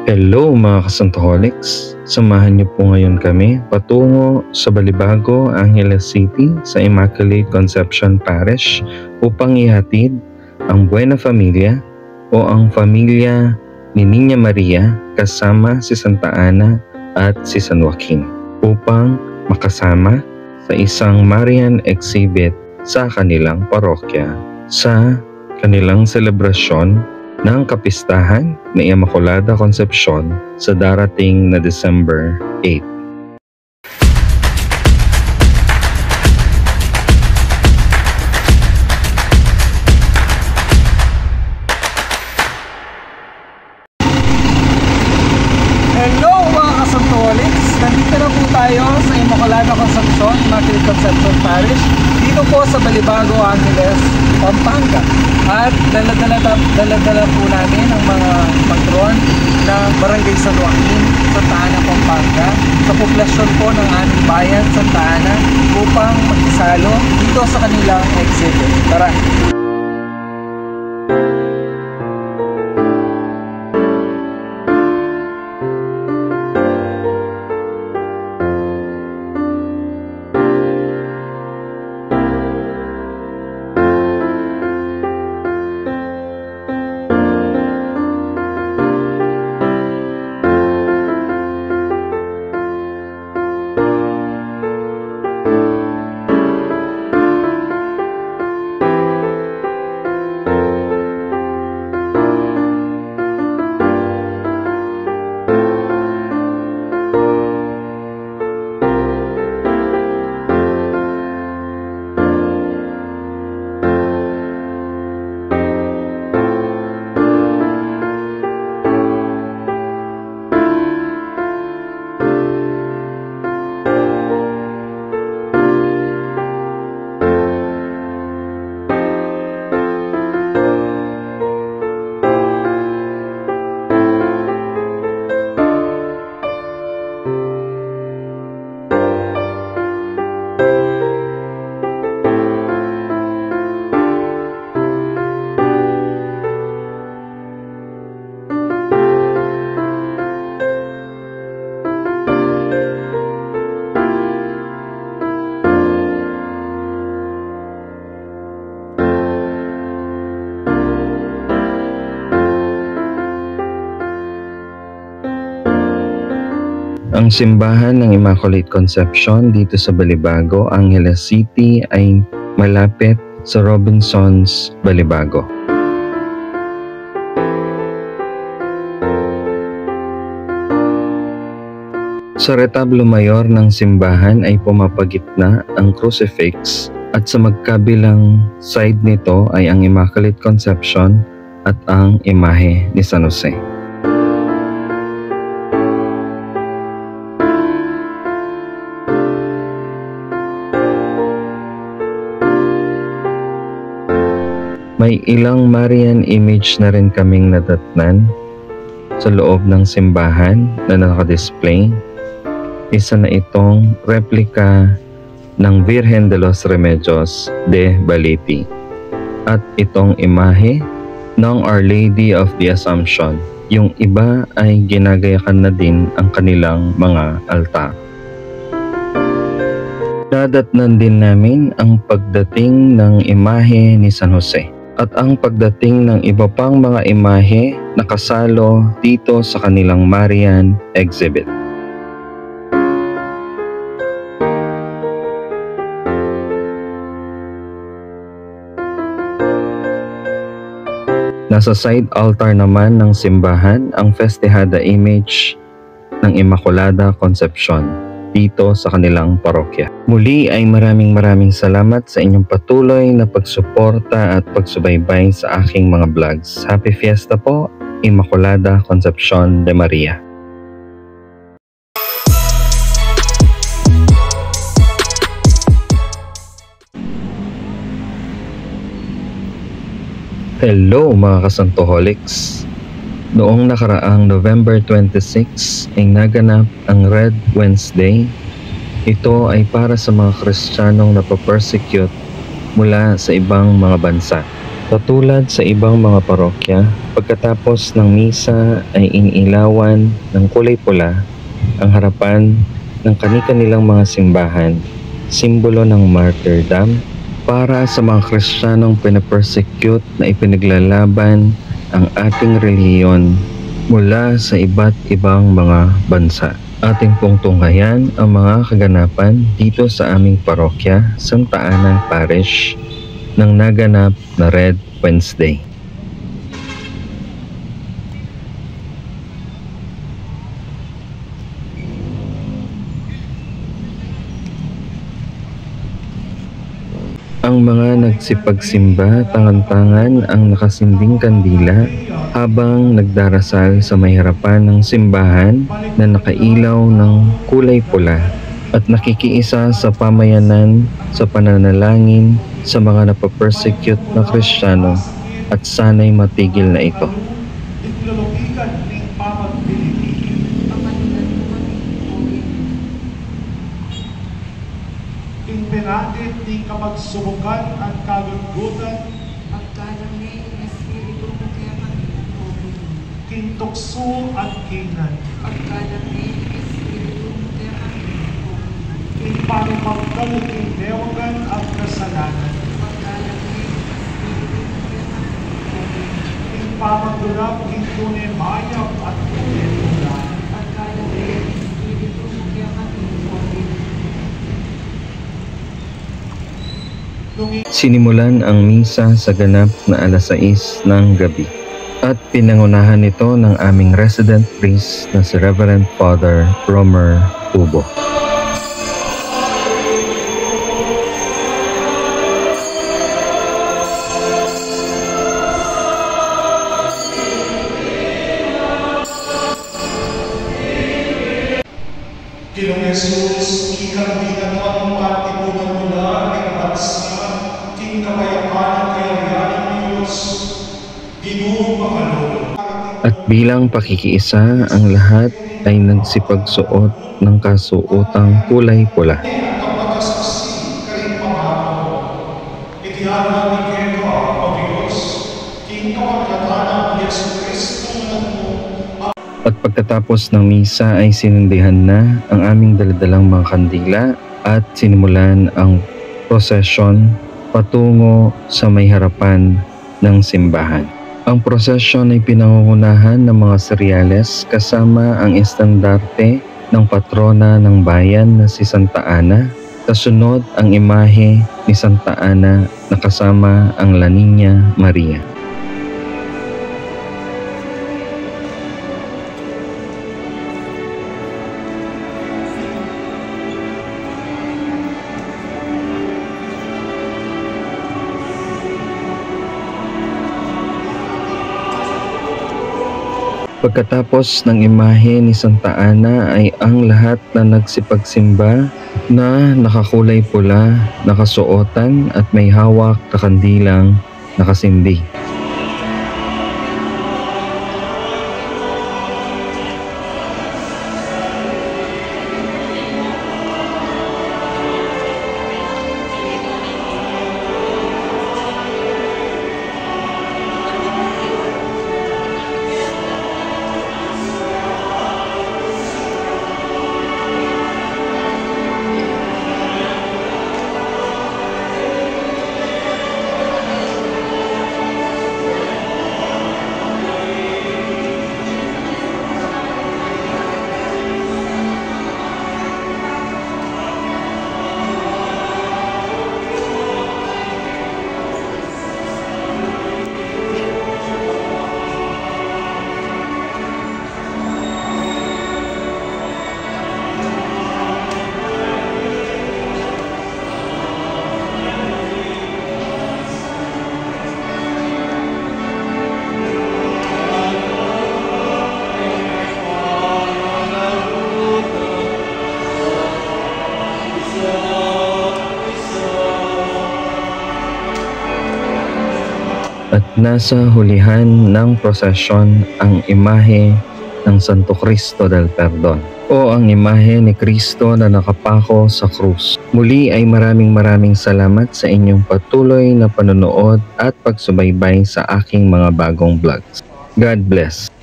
Hello mga kasantoholics! Samahan niyo po ngayon kami patungo sa Balibago, Angeles City sa Immaculate Conception Parish upang ihatid ang Buena Familia o ang pamilya ni Niña Maria kasama si Santa Ana at si San Joaquin upang makasama sa isang Marian exhibit sa kanilang parokya sa kanilang selebrasyon ng kapistahan na Immaculada Concepcion sa darating na December 8. Hello mga kasantoholics! Nandito na po tayo sa Immaculada Concepcion, Immaculate Conception Parish, dito po sa Balibago, Angeles, Pampanga. At dala-dala po namin ang mga patron ng Barangay San Joaquin, Santa Ana, Pampanga, sa populasyon po ng aming bayan, Santa Ana, upang makisalo dito sa kanilang exhibit. Tara! Ang simbahan ng Immaculate Conception dito sa Balibago, Angeles City ay malapit sa Robinsons, Balibago. Sa retablo mayor ng simbahan ay pumapagitna ang crucifix at sa magkabilang side nito ay ang Immaculate Conception at ang imahe ni San Jose. May ilang Marian image na rin kaming nadatnan sa loob ng simbahan na nakadisplay. Isa na itong replika ng Virgen de los Remedios de Baliti at itong imahe ng Our Lady of the Assumption. Yung iba ay ginagayakan na din ang kanilang mga altar. Nadatnan din namin ang pagdating ng imahe ni San Jose at ang pagdating ng iba pang mga imahe na kasalo dito sa kanilang Marian exhibit. Nasa side altar naman ng simbahan ang Festejada image ng Immaculada Concepcion dito sa kanilang parokya. Muli ay maraming salamat sa inyong patuloy na pagsuporta at pagsubaybay sa aking mga vlogs. Happy Fiesta po, Immaculada Concepcion de Maria. Hello mga kasantoholics! Noong nakaraang November 26 ay naganap ang Red Wednesday. Ito ay para sa mga Kristiyanong napapersecute mula sa ibang mga bansa. Katulad sa ibang mga parokya, pagkatapos ng misa ay inilawan ng kulay pula ang harapan ng kani-kanilang mga simbahan, simbolo ng martyrdom para sa mga Kristiyanong pinapersecute na ipinaglalaban ang ating relihiyon mula sa iba't ibang mga bansa. Ating pong tunghayan ang mga kaganapan dito sa aming parokya, Santa Ana Parish, ng naganap na Red Wednesday. Ang mga nagsipagsimba tangan-tangan ang nakasinding kandila habang nagdarasal sa may harapan ng simbahan na nakailaw ng kulay pula at nakikiisa sa pamayanan sa pananalangin sa mga napapersecute na Kristiyano at sana'y matigil na ito. Diplologikan ng pamagpilipin. Imperatid ni kapagsubukan at kagugutan. Pagkalami ng Espiritu mo kaya kami. Kintukso at kinan. Pagkalami ng Espiritu mo kaya kami. Ipangpagkal kinewagan at kasalanan. Pagkalami ng Espiritu mo kaya kami. Ipamagulap kintunin mayap at kunetulan. Pagkalami ng Espiritu mo kaya kami. Sinimulan ang misa sa ganap na alas 6 ng gabi at pinangunahan ito ng aming resident priest na si Reverend Father Romer Tubo. Ginoong Jesus, ikang ginagawa mo at ibunan mo na ang bansa, king kapayapan at kayayanan ng Diyos, Ginoong Panginoon. At bilang pakikiisa, ang lahat ay nagsipagsuot ng kasuotang kulay pula. Ang kapagasaksi ka rin pangako, itiharap ni Keno ang Diyos, king kapagkatanan ni Yesu Cristo na mo. At pagkatapos ng misa ay sinindihan na ang aming daladalang mga kandila at sinimulan ang prosesyon patungo sa may harapan ng simbahan. Ang prosesyon ay pinangungunahan ng mga seryales kasama ang estandarte ng patrona ng bayan na si Santa Ana. Kasunod ang imahe ni Santa Ana na kasama ang La Niña Maria. Pagkatapos ng imahe ni Santa Ana ay ang lahat na nagsipagsimba na nakakulay pula, nakasuotan at may hawak na kandilang nakasindi. At nasa hulihan ng prosesyon ang imahe ng Santo Cristo del Perdon. o ang imahe ni Kristo na nakapako sa krus. Muli ay maraming salamat sa inyong patuloy na panonood at pagsubaybay sa aking mga bagong vlogs. God bless.